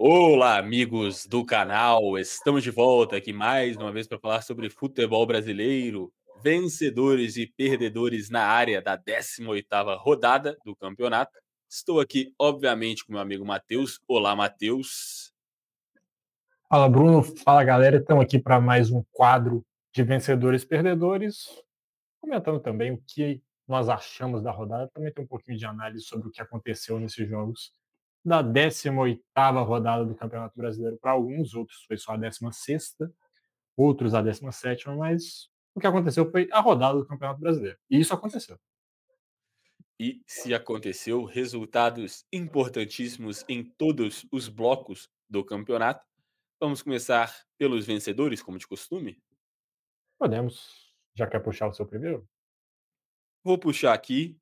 Olá, amigos do canal. Estamos de volta aqui mais uma vez para falar sobre futebol brasileiro, vencedores e perdedores na área da 18ª rodada do campeonato. Estou aqui, obviamente, com meu amigo Matheus. Olá, Matheus. Fala, Bruno. Fala, galera. Estamos aqui para mais um quadro de vencedores e perdedores, comentando também o que nós achamos da rodada. Também tem um pouquinho de análise sobre o que aconteceu nesses jogos da 18ª rodada do Campeonato Brasileiro para alguns, outros foi só a 16ª, outros a 17ª, mas o que aconteceu foi a rodada do Campeonato Brasileiro. E isso aconteceu. E se aconteceu, resultados importantíssimos em todos os blocos do campeonato. Vamos começar pelos vencedores, como de costume. Podemos. Já quer puxar o seu primeiro? Vou puxar aqui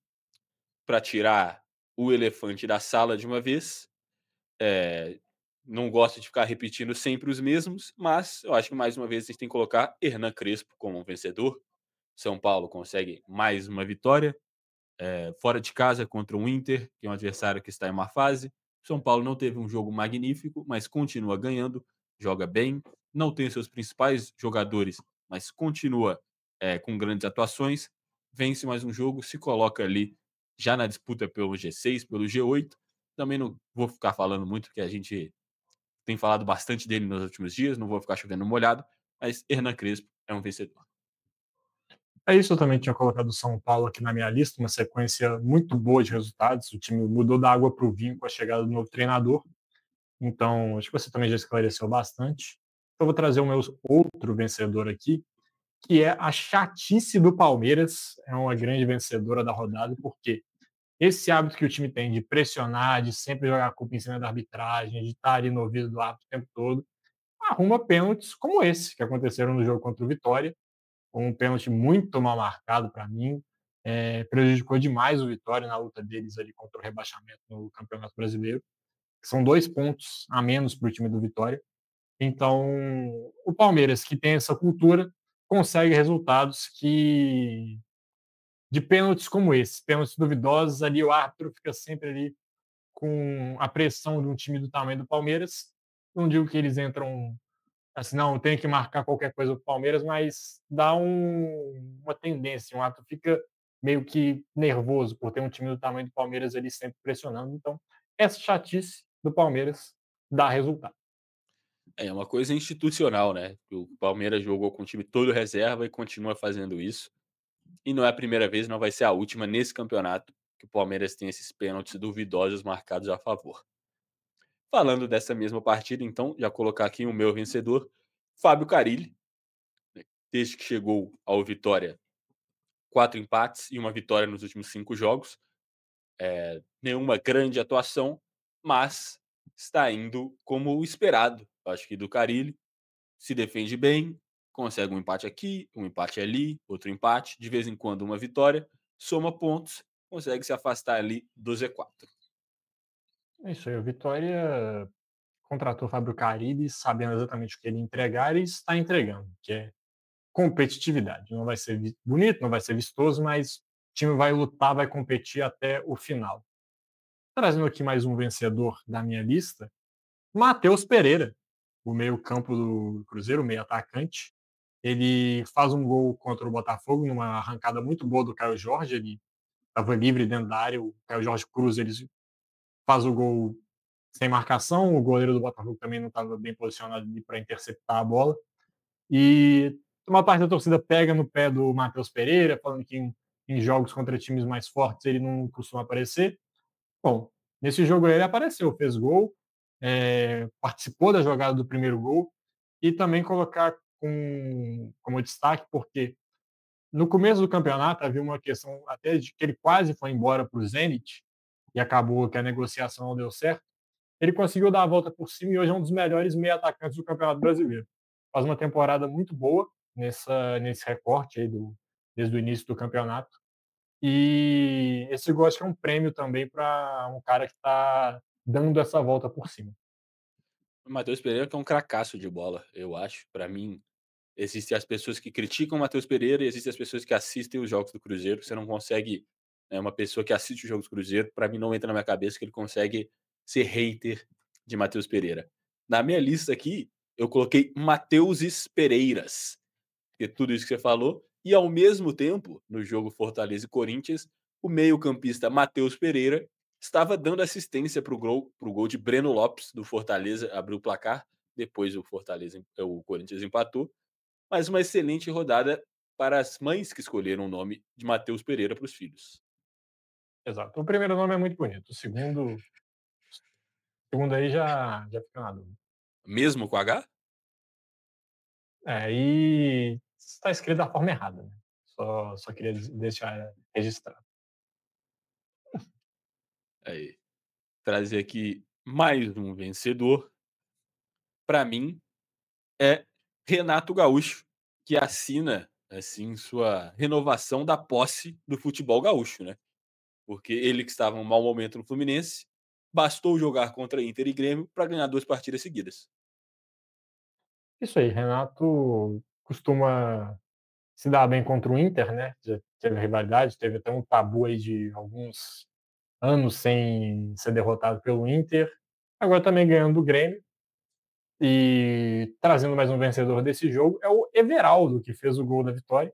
para tirar o elefante da sala de uma vez. É, não gosto de ficar repetindo sempre os mesmos, mas eu acho que mais uma vez a gente tem que colocar Hernan Crespo como um vencedor. São Paulo consegue mais uma vitória, fora de casa contra o Inter, que é um adversário que está em uma fase. São Paulo não teve um jogo magnífico, mas continua ganhando, joga bem, não tem seus principais jogadores, mas continua com grandes atuações, vence mais um jogo, se coloca ali já na disputa pelo G6, pelo G8. Também não vou ficar falando muito, porque a gente tem falado bastante dele nos últimos dias, não vou ficar chovendo molhado, mas Hernan Crespo é um vencedor. É isso, eu também tinha colocado o São Paulo aqui na minha lista, uma sequência muito boa de resultados. O time mudou da água para o vinho com a chegada do novo treinador. Então, acho que você também já esclareceu bastante. Eu vou trazer o meu outro vencedor aqui, que é a chatice do Palmeiras. É uma grande vencedora da rodada, porque esse hábito que o time tem de pressionar, de sempre jogar a culpa em cima da arbitragem, de estar ali no ouvido do árbitro o tempo todo, arruma pênaltis como esse que aconteceram no jogo contra o Vitória, um pênalti muito mal marcado para mim, prejudicou demais o Vitória na luta deles ali contra o rebaixamento no Campeonato Brasileiro. São 2 pontos a menos para o time do Vitória. Então, o Palmeiras, que tem essa cultura, consegue resultados que de pênaltis como esse, pênaltis duvidosos, ali o árbitro fica sempre ali com a pressão de um time do tamanho do Palmeiras. Não digo que eles entram assim, não, tem que marcar qualquer coisa do Palmeiras, mas dá uma tendência, um ato fica meio que nervoso por ter um time do tamanho do Palmeiras ali sempre pressionando. Então, essa chatice do Palmeiras dá resultado. É uma coisa institucional, né? O Palmeiras jogou com o time todo reserva e continua fazendo isso. E não é a primeira vez, não vai ser a última nesse campeonato que o Palmeiras tem esses pênaltis duvidosos marcados a favor. Falando dessa mesma partida, então, já colocar aqui o meu vencedor, Fábio Carille, né, desde que chegou ao Vitória, 4 empates e uma vitória nos últimos 5 jogos. Nenhuma grande atuação, mas está indo como o esperado. Acho que do Carille se defende bem, consegue um empate aqui, um empate ali, outro empate, de vez em quando uma vitória, soma pontos, consegue se afastar ali do Z4. É isso aí, o Vitória contratou o Fábio Carille sabendo exatamente o que ele entregar e está entregando, que é competitividade. Não vai ser bonito, não vai ser vistoso, mas o time vai lutar, vai competir até o final. Trazendo aqui mais um vencedor da minha lista, Matheus Pereira, o meio-campo do Cruzeiro, o meio-atacante. Ele faz um gol contra o Botafogo, numa arrancada muito boa do Caio Jorge. Ele estava livre dentro da área, o Caio Jorge cruza, ele faz o gol sem marcação. O goleiro do Botafogo também não estava bem posicionado ali para interceptar a bola. E uma parte da torcida pega no pé do Matheus Pereira, falando que em jogos contra times mais fortes ele não costuma aparecer. Bom, nesse jogo ele apareceu, fez gol, participou da jogada do primeiro gol e também colocar como destaque, porque no começo do campeonato havia uma questão até de que ele quase foi embora para o Zenit e acabou que a negociação não deu certo. Ele conseguiu dar a volta por cima e hoje é um dos melhores meio-atacantes do Campeonato Brasileiro. Faz uma temporada muito boa nesse recorte aí desde o início do campeonato. E esse gol acho que é um prêmio também para um cara que está dando essa volta por cima. O Matheus Pereira que é um cracaço de bola, eu acho. Para mim, existem as pessoas que criticam o Matheus Pereira e existem as pessoas que assistem os jogos do Cruzeiro. Você não consegue, uma pessoa que assiste os jogos do Cruzeiro, para mim não entra na minha cabeça que ele consegue ser hater de Matheus Pereira. Na minha lista aqui, eu coloquei Mateuses Pereiras, que é tudo isso que você falou, e ao mesmo tempo, no jogo Fortaleza e Corinthians, o meio-campista Matheus Pereira estava dando assistência para o gol de Breno Lopes, do Fortaleza, abriu o placar, depois o Corinthians empatou, mas uma excelente rodada para as mães que escolheram o nome de Matheus Pereira para os filhos. Exato. O primeiro nome é muito bonito, o segundo aí já fica na dúvida. Mesmo com H? É, e está escrito da forma errada, né. Só queria deixar registrado. Aí, trazer aqui mais um vencedor, para mim, é Renato Gaúcho, que assina, assim, sua renovação da posse do futebol gaúcho, né. Porque ele que estava em um mau momento no Fluminense, bastou jogar contra Inter e Grêmio para ganhar 2 partidas seguidas. Isso aí, Renato costuma se dar bem contra o Inter, né, já teve rivalidade, teve até um tabu aí de alguns anos sem ser derrotado pelo Inter, agora também ganhando do Grêmio, e trazendo mais um vencedor desse jogo é o Everaldo, que fez o gol da vitória,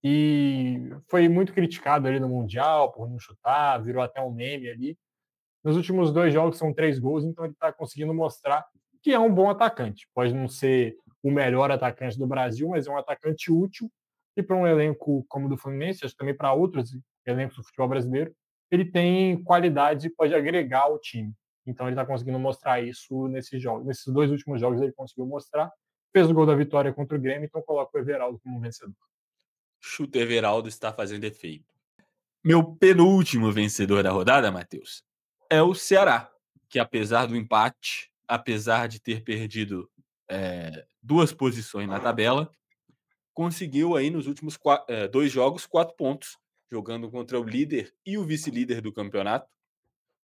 e foi muito criticado ali no Mundial por não chutar, virou até um meme ali. Nos últimos 2 jogos são 3 gols, então ele está conseguindo mostrar que é um bom atacante. Pode não ser o melhor atacante do Brasil, mas é um atacante útil e para um elenco como o do Fluminense, acho que também para outros elencos do futebol brasileiro, ele tem qualidade e pode agregar ao time. Então ele está conseguindo mostrar isso nesses jogos. Nesses 2 últimos jogos ele conseguiu mostrar. Fez o gol da vitória contra o Grêmio, então coloca o Everaldo como vencedor. Chuta Everaldo está fazendo efeito. Meu penúltimo vencedor da rodada, Matheus, é o Ceará, que apesar do empate, apesar de ter perdido 2 posições na tabela, conseguiu aí nos últimos 2 jogos 4 pontos, jogando contra o líder e o vice-líder do campeonato.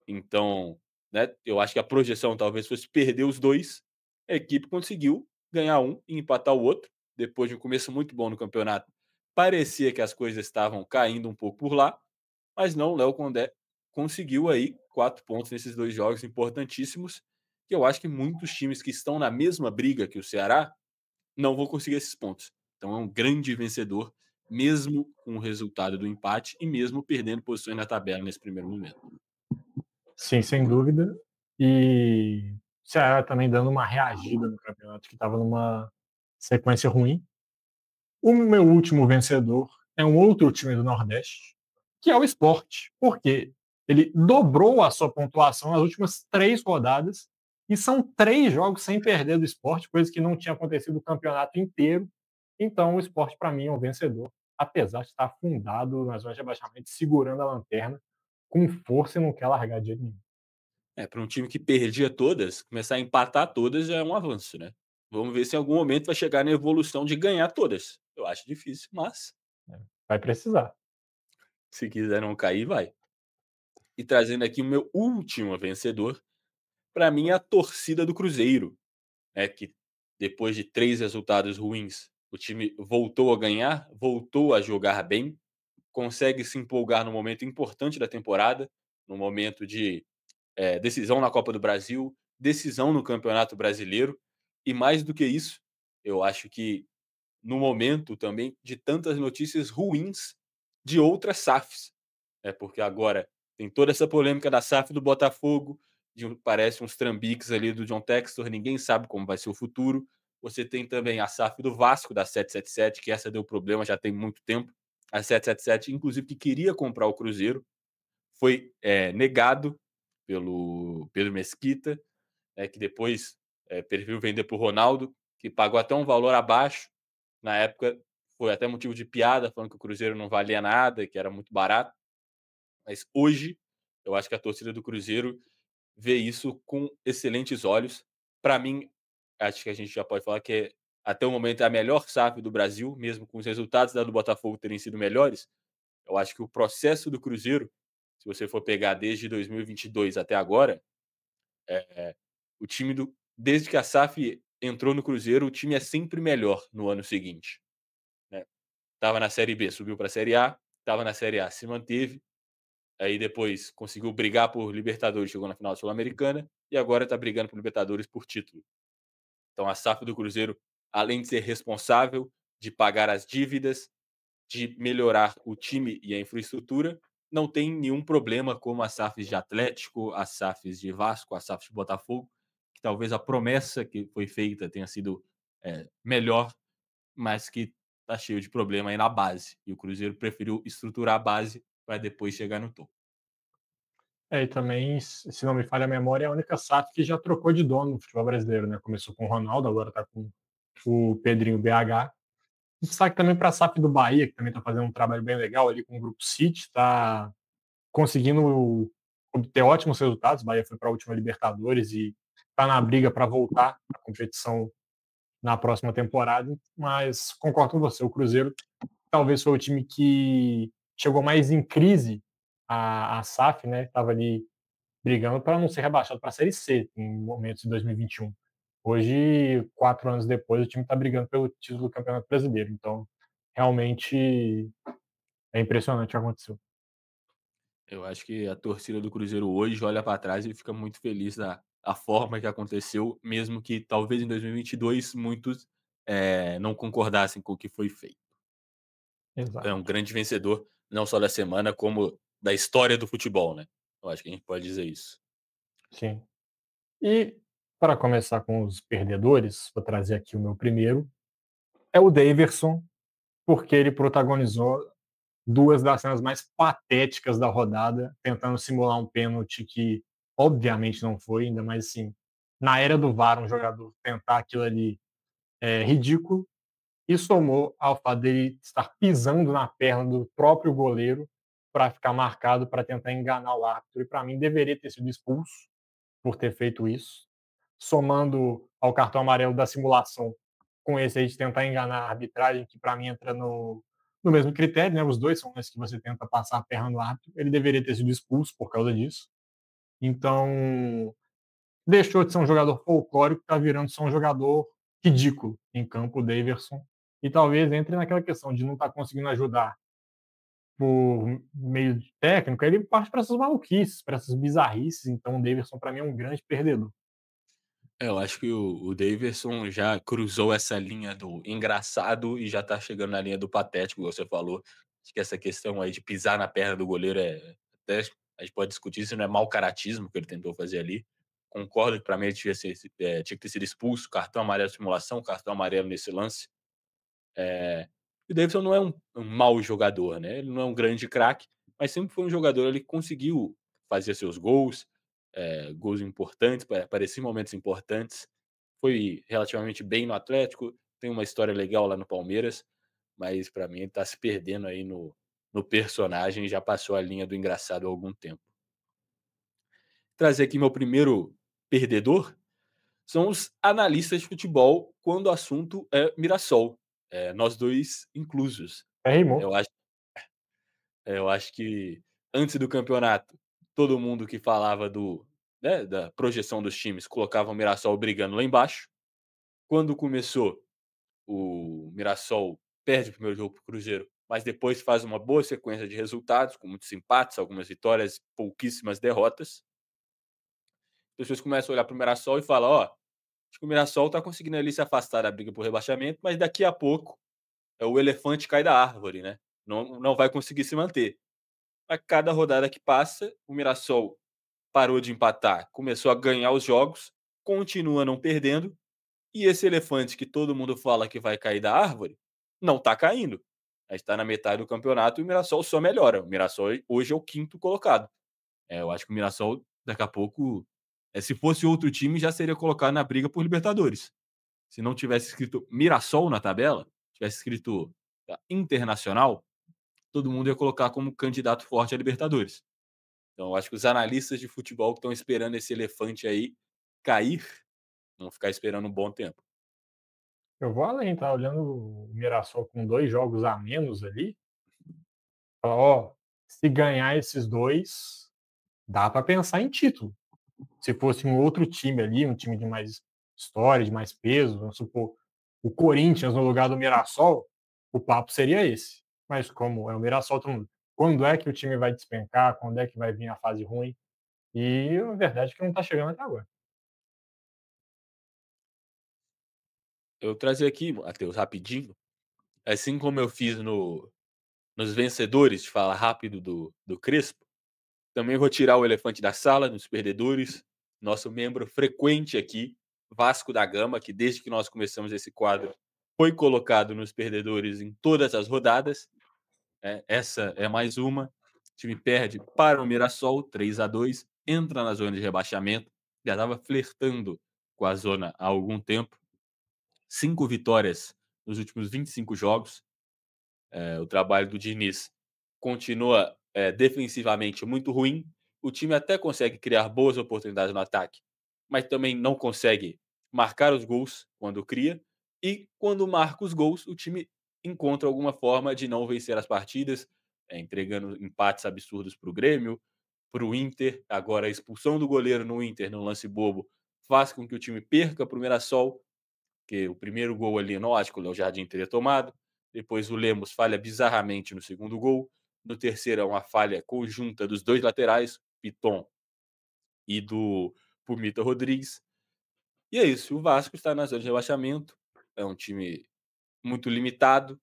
Então, né, eu acho que a projeção talvez fosse perder os 2. A equipe conseguiu ganhar um e empatar o outro, depois de um começo muito bom no campeonato. Parecia que as coisas estavam caindo um pouco por lá, mas não, o Léo Condé conseguiu aí 4 pontos nesses 2 jogos importantíssimos, que eu acho que muitos times que estão na mesma briga que o Ceará não vão conseguir esses pontos. Então é um grande vencedor, mesmo com o resultado do empate e mesmo perdendo posições na tabela nesse primeiro momento. Sim, sem dúvida. E o Ceará também dando uma reagida no campeonato, que estava numa sequência ruim. O meu último vencedor é um outro time do Nordeste, que é o Sport, porque ele dobrou a sua pontuação nas últimas 3 rodadas e são 3 jogos sem perder do Sport, coisa que não tinha acontecido o campeonato inteiro. Então, o Sport, para mim, é um vencedor, apesar de estar afundado na zona de rebaixamento, segurando a lanterna com força e não quer largar de jeito nenhum. Para um time que perdia todas, começar a empatar todas já é um avanço, né. Vamos ver se em algum momento vai chegar na evolução de ganhar todas. Eu acho difícil, mas Né? Vai precisar. se quiser não cair, vai. E trazendo aqui o meu último vencedor, para mim é a torcida do Cruzeiro, né, que depois de 3 resultados ruins, o time voltou a ganhar, voltou a jogar bem, consegue se empolgar no momento importante da temporada, no momento de decisão na Copa do Brasil, decisão no Campeonato Brasileiro, e mais do que isso, eu acho que no momento também de tantas notícias ruins de outras SAFs, porque agora tem toda essa polêmica da SAF do Botafogo, parece uns trambiques ali do John Textor, ninguém sabe como vai ser o futuro. Você tem também a SAF do Vasco, da 777, que essa deu problema já tem muito tempo. A 777, inclusive, que queria comprar o Cruzeiro, foi negado pelo Pedro Mesquita, que depois preferiu vender para o Ronaldo, que pagou até um valor abaixo. Na época foi até motivo de piada, falando que o Cruzeiro não valia nada, que era muito barato. Mas hoje, eu acho que a torcida do Cruzeiro vê isso com excelentes olhos. Para mim, acho que a gente já pode falar que até o momento é a melhor SAF do Brasil, mesmo com os resultados da do Botafogo terem sido melhores. Eu acho que o processo do Cruzeiro, se você for pegar desde 2022 até agora, o time desde que a SAF entrou no Cruzeiro, o time é sempre melhor no ano seguinte. Né? Tava na Série B, subiu para a Série A, estava na Série A, se manteve, aí depois conseguiu brigar por Libertadores, chegou na final Sul-Americana, e agora está brigando por Libertadores por título. Então a SAF do Cruzeiro, além de ser responsável, de pagar as dívidas, de melhorar o time e a infraestrutura, não tem nenhum problema como as SAFs de Atlético, as SAFs de Vasco, as SAFs de Botafogo, que talvez a promessa que foi feita tenha sido melhor, mas que tá cheio de problema aí na base. E o Cruzeiro preferiu estruturar a base para depois chegar no topo. É, e também, se não me falha a memória, é a única SAF que já trocou de dono no futebol brasileiro, né? Começou com o Ronaldo, agora está com o Pedrinho BH. Destaque também para a SAF do Bahia, que também está fazendo um trabalho bem legal ali com o Grupo City, está conseguindo obter ótimos resultados. O Bahia foi para a última Libertadores e está na briga para voltar à competição na próxima temporada. Mas concordo com você, o Cruzeiro talvez foi o time que chegou mais em crise a SAF, né? Estava ali brigando para não ser rebaixado para a Série C em momentos de 2021. Hoje, 4 anos depois, o time está brigando pelo título do Campeonato Brasileiro. Então, realmente é impressionante o que aconteceu. Eu acho que a torcida do Cruzeiro hoje olha para trás e fica muito feliz da forma que aconteceu, mesmo que talvez em 2022 muitos não concordassem com o que foi feito. É um Exato, grande vencedor, não só da semana, como da história do futebol, né? Eu acho que a gente pode dizer isso. sim. E para começar com os perdedores, vou trazer aqui o meu primeiro, é o Daverson, porque ele protagonizou duas das cenas mais patéticas da rodada, tentando simular um pênalti que obviamente não foi, ainda mais assim, na era do VAR, um jogador tentar aquilo ali é ridículo, e somou ao fato dele estar pisando na perna do próprio goleiro para ficar marcado, para tentar enganar o árbitro, e para mim deveria ter sido expulso por ter feito isso, somando ao cartão amarelo da simulação, com esse aí de tentar enganar a arbitragem, que para mim entra no mesmo critério, né? Os dois são esses que você tenta passar a perna no árbitro. Ele deveria ter sido expulso por causa disso. Então, deixou de ser um jogador folclórico, está virando só um jogador ridículo em campo, o Daverson. E talvez entre naquela questão de não estar tá conseguindo ajudar por meio de técnico, ele parte para essas maluquices, para essas bizarrices. Então, o Daverson, para mim, é um grande perdedor. Eu acho que o Daverson já cruzou essa linha do engraçado e já tá chegando na linha do patético, igual você falou. Acho que essa questão aí de pisar na perna do goleiro até a gente pode discutir se não é mau caratismo que ele tentou fazer ali. Concordo que pra mim ele tinha que ter sido expulso, cartão amarelo de simulação, cartão amarelo nesse lance. O Davidson não é um mau jogador, né, ele não é um grande craque, mas sempre foi um jogador ali que conseguiu fazer seus gols, gols importantes, aparecer em momentos importantes. Foi relativamente bem no Atlético, tem uma história legal lá no Palmeiras, mas pra mim ele tá se perdendo aí no personagem e já passou a linha do engraçado há algum tempo. Trazer aqui meu primeiro perdedor, são os analistas de futebol quando o assunto é Mirassol, nós 2 inclusos. É, rimou. Eu acho eu acho que antes do campeonato, todo mundo que falava da projeção dos times colocava o Mirassol brigando lá embaixo. Quando começou, o Mirassol perde o primeiro jogo para o Cruzeiro, mas depois faz uma boa sequência de resultados, com muitos empates, algumas vitórias, pouquíssimas derrotas. As pessoas começam a olhar para o Mirassol e falam: "Ó, acho que o Mirassol tá conseguindo ali se afastar da briga por rebaixamento, mas daqui a pouco o elefante cai da árvore, né? Não vai conseguir se manter." A cada rodada que passa, o Mirassol parou de empatar, começou a ganhar os jogos, continua não perdendo, e esse elefante que todo mundo fala que vai cair da árvore, não tá caindo. A gente tá na metade do campeonato e o Mirassol só melhora. O Mirassol hoje é o quinto colocado. Eu acho que o Mirassol, daqui a pouco, se fosse outro time, já seria colocado na briga por Libertadores. Se não tivesse escrito Mirassol na tabela, tivesse escrito Internacional, todo mundo ia colocar como candidato forte a Libertadores. Então, eu acho que os analistas de futebol que estão esperando esse elefante aí cair, vão ficar esperando um bom tempo. Eu vou além, tá? Olhando o Mirassol com 2 jogos a menos ali, fala, ó, se ganhar esses dois, dá para pensar em título. Se fosse um outro time ali, um time de mais história, de mais peso, vamos supor, o Corinthians no lugar do Mirassol, o papo seria esse. Mas como é o Mirassol, todo mundo, quando é que o time vai despencar? Quando é que vai vir a fase ruim? E a verdade é que não está chegando até agora. Eu trazer aqui, Matheus, rapidinho, assim como eu fiz nos vencedores, de falar rápido do Crespo, também vou tirar o elefante da sala, nos perdedores, nosso membro frequente aqui, Vasco da Gama, que desde que nós começamos esse quadro, foi colocado nos perdedores em todas as rodadas. Essa é mais uma. O time perde para o Mirassol, 3-2, entra na zona de rebaixamento, já estava flertando com a zona há algum tempo. 5 vitórias nos últimos 25 jogos. O trabalho do Diniz continua defensivamente muito ruim. O time até consegue criar boas oportunidades no ataque, mas também não consegue marcar os gols quando cria. E quando marca os gols, o time encontra alguma forma de não vencer as partidas, entregando empates absurdos para o Grêmio, para o Inter. Agora, a expulsão do goleiro no Inter, no lance bobo, faz com que o time perca para o Mirassol, que o primeiro gol ali, não acho que o Léo Jardim teria tomado. Depois o Lemos falha bizarramente no segundo gol. No terceiro é uma falha conjunta dos dois laterais, Piton e do Pumita Rodrigues. E é isso, o Vasco está na zona de rebaixamento. É um time muito limitado,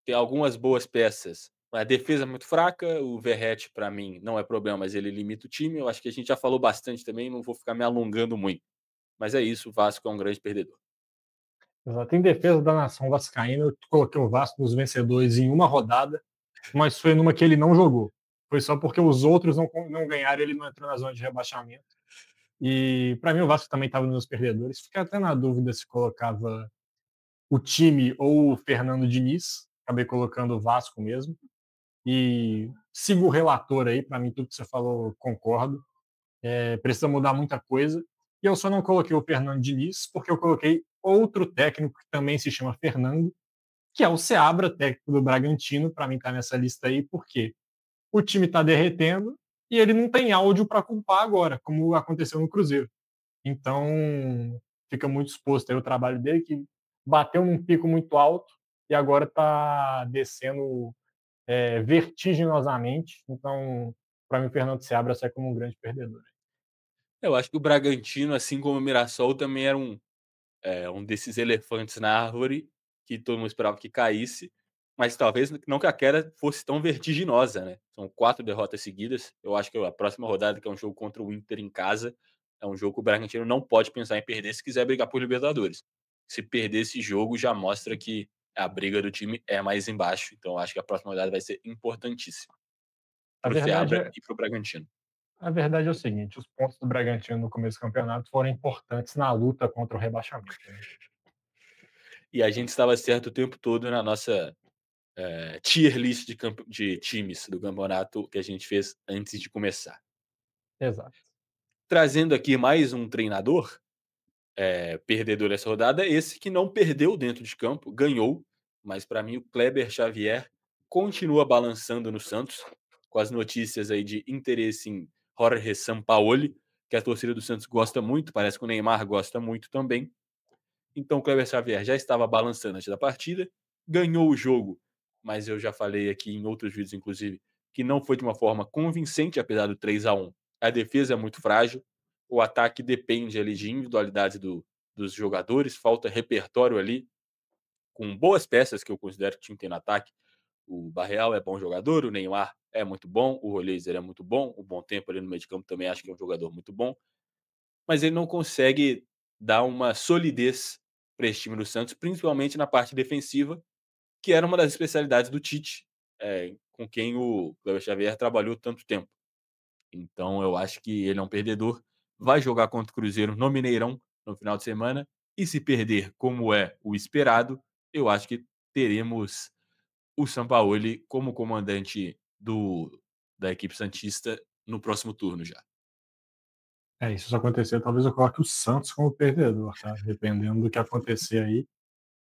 tem algumas boas peças. A defesa é muito fraca, o Verratti, para mim, não é problema, mas ele limita o time. Eu acho que a gente já falou bastante também, não vou ficar me alongando muito. Mas é isso, o Vasco é um grande perdedor. Exato. Em defesa da nação vascaína, eu coloquei o Vasco nos vencedores em uma rodada, mas foi numa que ele não jogou. Foi só porque os outros não ganharam, ele não entrou na zona de rebaixamento. E para mim o Vasco também estava nos perdedores. Fiquei até na dúvida se colocava o time ou o Fernando Diniz. Acabei colocando o Vasco mesmo. E sigo o relator aí, para mim tudo que você falou concordo. Precisa mudar muita coisa. E eu só não coloquei o Fernando Diniz porque eu coloquei outro técnico que também se chama Fernando, que é o Seabra, técnico do Bragantino. Para mim está nessa lista aí, porque o time está derretendo e ele não tem áudio para culpar agora, como aconteceu no Cruzeiro. Então, fica muito exposto aí o trabalho dele, que bateu num pico muito alto e agora está descendo vertiginosamente. Então, para mim, o Fernando Seabra sai como um grande perdedor. Eu acho que o Bragantino, assim como o Mirassol, também era um desses elefantes na árvore que todo mundo esperava que caísse, mas talvez não que a queda fosse tão vertiginosa, né? São 4 derrotas seguidas. Eu acho que a próxima rodada, que é um jogo contra o Inter em casa, é um jogo que o Bragantino não pode pensar em perder se quiser brigar por Libertadores. Se perder esse jogo, já mostra que a briga do time é mais embaixo. Então, eu acho que a próxima rodada vai ser importantíssima A para o verdade, Seabra é, e para o Bragantino. a verdade é o seguinte: os pontos do Bragantino no começo do campeonato foram importantes na luta contra o rebaixamento. Né? E a gente estava certo o tempo todo na nossa tier list de times do campeonato que a gente fez antes de começar. Exato. Trazendo aqui mais um treinador, perdedor dessa rodada, esse que não perdeu dentro de campo, ganhou, mas para mim o Kleber Xavier continua balançando no Santos, com as notícias aí de interesse em Jorge Sampaoli, que a torcida do Santos gosta muito, parece que o Neymar gosta muito também. Então o Kleber Xavier já estava balançando antes da partida, ganhou o jogo, mas eu já falei aqui em outros vídeos, inclusive, que não foi de uma forma convincente, apesar do 3-1. A defesa é muito frágil, o ataque depende ali de individualidade dos jogadores, falta repertório ali, com boas peças que eu considero que tinha que ter no ataque. O Barreal é bom jogador, o Neymar é muito bom, o Rolês é muito bom, o Bom Tempo ali no meio de campo também acho que é um jogador muito bom, mas ele não consegue dar uma solidez para esse time do Santos, principalmente na parte defensiva, que era uma das especialidades do Tite, com quem o Cléber Xavier trabalhou tanto tempo. Então eu acho que ele é um perdedor, vai jogar contra o Cruzeiro no Mineirão no final de semana, e se perder como é o esperado, eu acho que teremos o Sampaoli como comandante da equipe santista no próximo turno já. Isso acontecer, talvez eu coloque o Santos como perdedor, tá? Dependendo do que acontecer aí.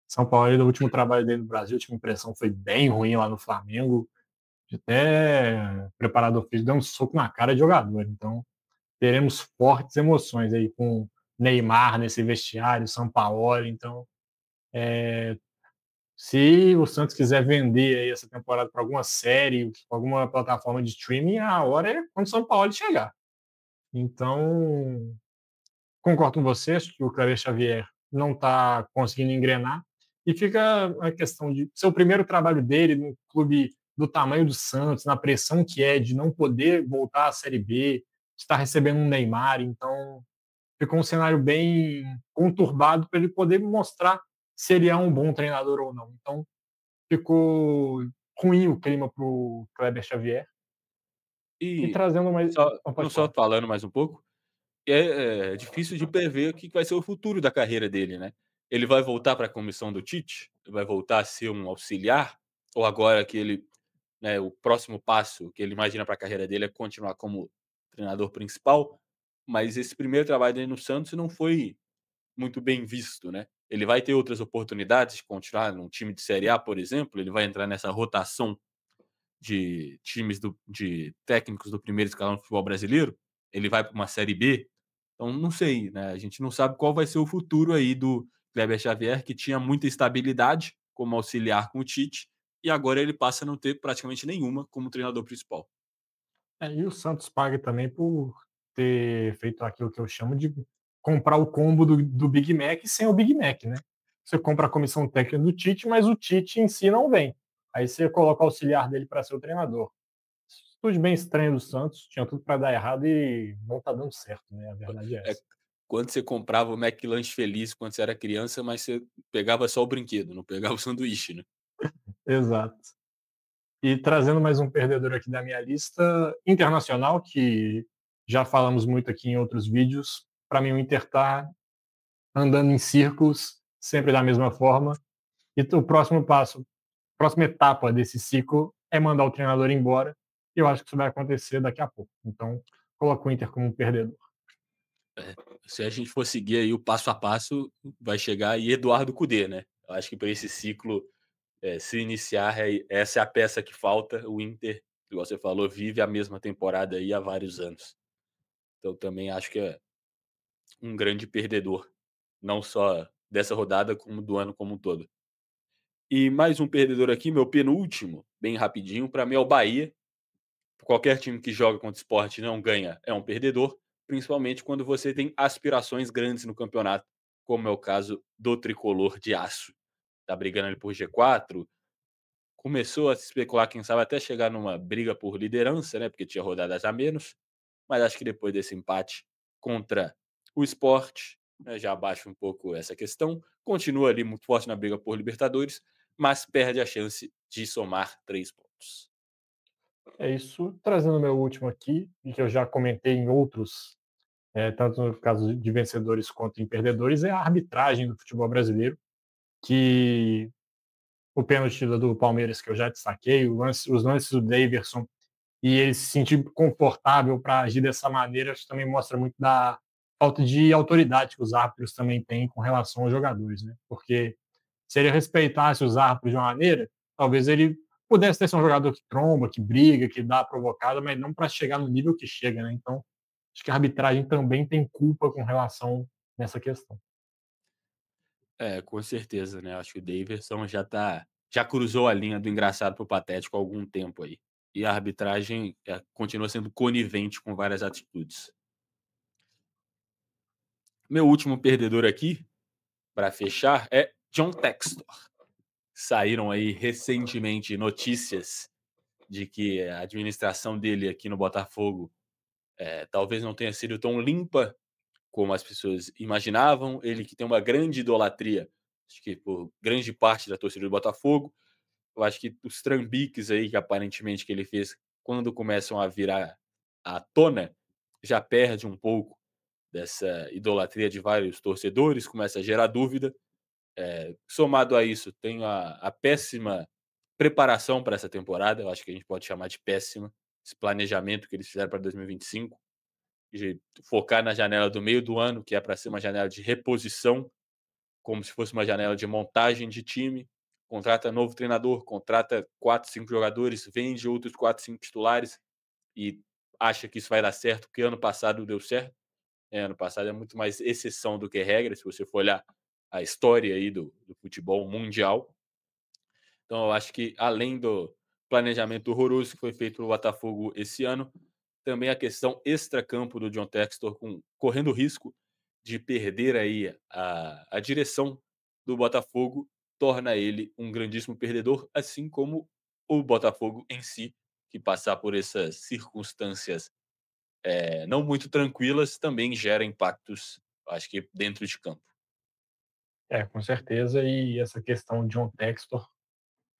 São Paulo, aí, do último trabalho dele no Brasil, a última impressão foi bem ruim lá no Flamengo. Até preparador físico deu um soco na cara de jogador. Então, teremos fortes emoções aí com Neymar nesse vestiário, São Paulo. Então, se o Santos quiser vender aí essa temporada para alguma série, para alguma plataforma de streaming, a hora é quando o São Paulo chegar. Então, concordo com você, acho que o Cleber Xavier não está conseguindo engrenar. E fica a questão de ser o primeiro trabalho dele num clube do tamanho do Santos, na pressão que é de não poder voltar à Série B, de estar recebendo um Neymar. Então, ficou um cenário bem conturbado para ele poder mostrar se ele é um bom treinador ou não. Então, ficou ruim o clima para o Kleber Xavier. E E trazendo mais. só Não, não pode só falar. falando mais um pouco, é difícil de prever o que vai ser o futuro da carreira dele, né. Ele vai voltar para a comissão do Tite? Vai voltar a ser um auxiliar? Ou agora que ele, né, o próximo passo que ele imagina para a carreira dele é continuar como treinador principal, mas esse primeiro trabalho dele no Santos não foi muito bem visto, né. Ele vai ter outras oportunidades de continuar num time de série A, por exemplo? Ele vai entrar nessa rotação de times de técnicos do primeiro escalão do futebol brasileiro? Ele vai para uma série B? Então não sei, né, a gente não sabe qual vai ser o futuro aí do Kleber Xavier, que tinha muita estabilidade como auxiliar com o Tite, e agora ele passa a não ter praticamente nenhuma como treinador principal. E o Santos paga também por ter feito aquilo que eu chamo de comprar o combo do Big Mac sem o Big Mac, né? Você compra a comissão técnica do Tite, mas o Tite em si não vem. Aí você coloca o auxiliar dele para ser o treinador. Tudo bem estranho do Santos, tinha tudo para dar errado e não tá dando certo, né? A verdade é É essa. quando você comprava o McLanche Feliz quando você era criança, mas você pegava só o brinquedo, não pegava o sanduíche, né. Exato. E trazendo mais um perdedor aqui da minha lista, Internacional, que já falamos muito aqui em outros vídeos. Para mim, o Inter tá andando em círculos, sempre da mesma forma. E o próximo passo, a próxima etapa desse ciclo é mandar o treinador embora. E eu acho que isso vai acontecer daqui a pouco. Então, coloco o Inter como um perdedor. É, se a gente for seguir aí o passo a passo, vai chegar aí Eduardo Cudê, né. Eu acho que para esse ciclo se iniciar, essa é a peça que falta. O Inter, igual você falou, vive a mesma temporada aí há vários anos. Então também acho que é um grande perdedor, não só dessa rodada, como do ano como um todo. E mais um perdedor aqui, meu penúltimo, bem rapidinho, para mim é o Bahia. Qualquer time que joga contra o Sport e não ganha é um perdedor, principalmente quando você tem aspirações grandes no campeonato, como é o caso do tricolor de aço. Tá brigando ali por G4. Começou a se especular, quem sabe até chegar numa briga por liderança, né, porque tinha rodadas a menos, mas acho que depois desse empate contra o Sport, né, já abaixa um pouco essa questão. Continua ali muito forte na briga por Libertadores, mas perde a chance de somar 3 pontos. É isso. Trazendo o meu último aqui, e que eu já comentei em outros, tanto no caso de vencedores quanto em perdedores, é a arbitragem do futebol brasileiro, que o pênalti do Palmeiras que eu já destaquei, os lances do Daverson, e ele se sentir confortável para agir dessa maneira, acho que também mostra muito da falta de autoridade que os árbitros também têm com relação aos jogadores, né? Porque se ele respeitasse os árbitros de uma maneira, talvez ele pudesse ter sido um jogador que tromba, que briga, que dá a provocada, mas não para chegar no nível que chega, né? Então, acho que a arbitragem também tem culpa com relação nessa questão. É, com certeza, né, acho que o Daverson já cruzou a linha do engraçado para o patético há algum tempo aí. E a arbitragem, continua sendo conivente com várias atitudes. Meu último perdedor aqui, para fechar, é John Textor. Saíram aí recentemente notícias de que a administração dele aqui no Botafogo, talvez não tenha sido tão limpa como as pessoas imaginavam. Ele que tem uma grande idolatria, acho que por grande parte da torcida do Botafogo. Eu acho que os trambiques aí que aparentemente que ele fez, quando começam a virar à tona, já perde um pouco dessa idolatria de vários torcedores, começa a gerar dúvida. Somado a isso, tem a péssima preparação para essa temporada, eu acho que a gente pode chamar de péssima, esse planejamento que eles fizeram para 2025, de focar na janela do meio do ano, que é para ser uma janela de reposição, como se fosse uma janela de montagem de time. Contrata novo treinador, contrata 4, 5 jogadores, vende outros 4, 5 titulares e acha que isso vai dar certo, porque ano passado deu certo. Ano passado é muito mais exceção do que regra, se você for olhar a história aí do futebol mundial. Então eu acho que além do planejamento horroroso que foi feito no Botafogo esse ano, também a questão extracampo do John Textor correndo risco de perder aí a direção do Botafogo torna ele um grandíssimo perdedor, assim como o Botafogo em si, que passar por essas circunstâncias, não muito tranquilas, também gera impactos, acho que dentro de campo. É, com certeza, e essa questão de John Textor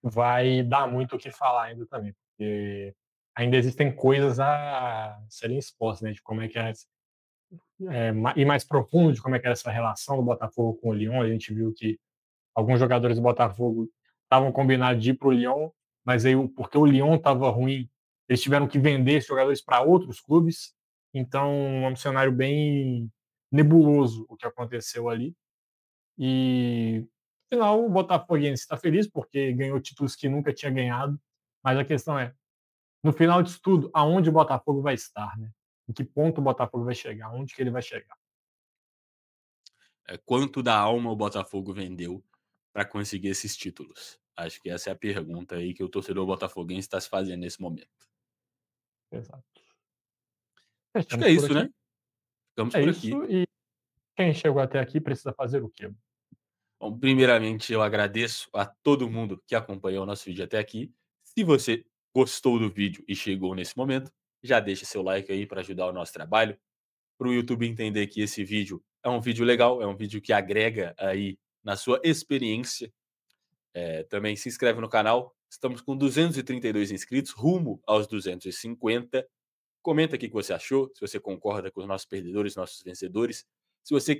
vai dar muito o que falar ainda também, porque ainda existem coisas a serem expostas, né, de como é que é, e mais profundo de como é que era essa relação do Botafogo com o Lyon. A gente viu que alguns jogadores do Botafogo estavam combinados de ir para o Lyon, mas aí, porque o Lyon estava ruim, eles tiveram que vender esses jogadores para outros clubes. Então, é um cenário bem nebuloso o que aconteceu ali. E, no final, o Botafoguense está feliz porque ganhou títulos que nunca tinha ganhado. Mas a questão é, no final disso tudo, aonde o Botafogo vai estar, né? Em que ponto o Botafogo vai chegar? Onde que ele vai chegar? Quanto da alma o Botafogo vendeu para conseguir esses títulos? Acho que essa é a pergunta aí que o torcedor botafoguense está se fazendo nesse momento. Exato. Acho que é Fechamos por isso, aqui. né? Ficamos É por aqui. isso. E quem chegou até aqui precisa fazer o quê? Bom, primeiramente, eu agradeço a todo mundo que acompanhou o nosso vídeo até aqui. Se você gostou do vídeo e chegou nesse momento, já deixa seu like aí para ajudar o nosso trabalho, para o YouTube entender que esse vídeo é um vídeo legal, é um vídeo que agrega aí na sua experiência. Também se inscreve no canal. Estamos com 232 inscritos, rumo aos 250. Comenta aqui o que você achou, se você concorda com os nossos perdedores, nossos vencedores. Se você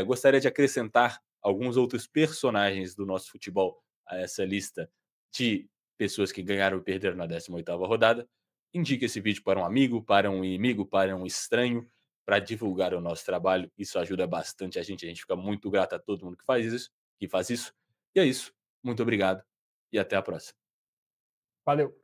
gostaria de acrescentar alguns outros personagens do nosso futebol a essa lista de pessoas que ganharam e perderam na 18ª rodada, indique esse vídeo para um amigo, para um inimigo, para um estranho, para divulgar o nosso trabalho. Isso ajuda bastante a gente fica muito grato a todo mundo que faz isso, que faz isso. E é isso. Muito obrigado e até a próxima. Valeu!